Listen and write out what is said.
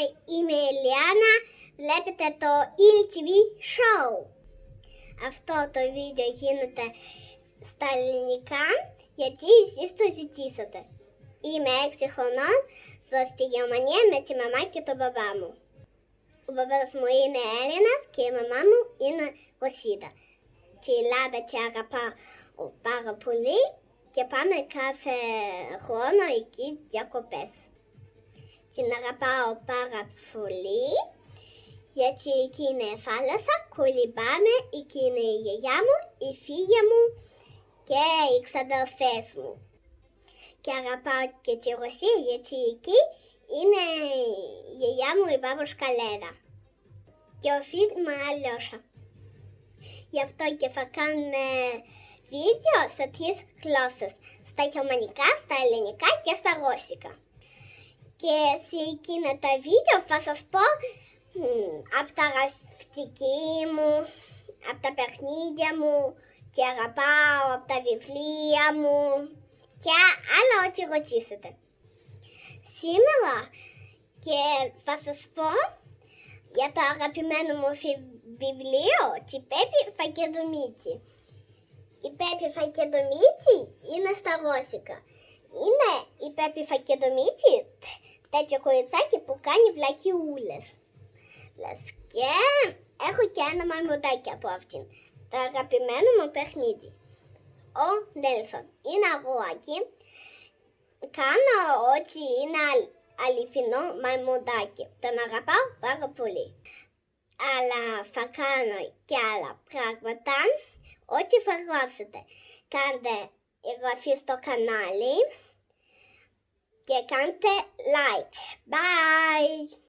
Hi, είμαι η Ελιάνα, βλέπετε το ELTV Show. Αυτό το βίντεο γίνεται στα ελληνικά γιατί εσείς το ζητήσατε. Είμαι 6 χρονών, ζω στη Γερμανία με τη μαμά και τον μπαμπά μου. Ο μπαμπάς μου είναι Έλληνας και η μαμά μου είναι Ρωσίδα. Τη Ελλάδα τη αγαπάω πάρα πολύ και πάμε κάθε χρόνο εκεί διακοπές. Την αγαπάω πάρα πολύ γιατί εκεί είναι θάλασσα, κολυμπάμε, εκεί είναι η γιαγιά μου, η φίλια μου και οι ξαδελφές μου. Και αγαπάω και τη Ρωσία γιατί εκεί είναι η γιαγιά μου, η μπαμπушка Λένα και ο φίλος μου Αλιώσα. Γι' αυτό και θα κάνουμε βίντεο σε 3 γλώσσες, στα γερμανικά, στα ελληνικά και στα ρώσικα. Και σε εκείνα τα βίντεο θα σας πω από τα ραφτική μου, από τα παιχνίδια μου, τι αγαπάω, από τα βιβλία μου και άλλα ό,τι ρωτήσετε. Σήμερα και θα σας πω για το αγαπημένο μου βιβλίο, τη Πέπη Φακεδομίτη. Η Πέπη Φακεδομίτη είναι στα ρώσικα. Είναι η Πέπη Φακεδομίτη τέτοιο κοριτσάκι που κάνει βλακιούλες. Και έχω και ένα μαϊμουδάκι από αυτήν. Το αγαπημένο μου παιχνίδι. Ο Νέλσον είναι αγοράκι. Κάνω ό,τι είναι αληθινό μαϊμουδάκι. Τον αγαπάω πάρα πολύ. Αλλά θα κάνω και άλλα πράγματα. Ό,τι θα γράψετε. Κάντε εγγραφή στο κανάλι και κάντε like. Bye!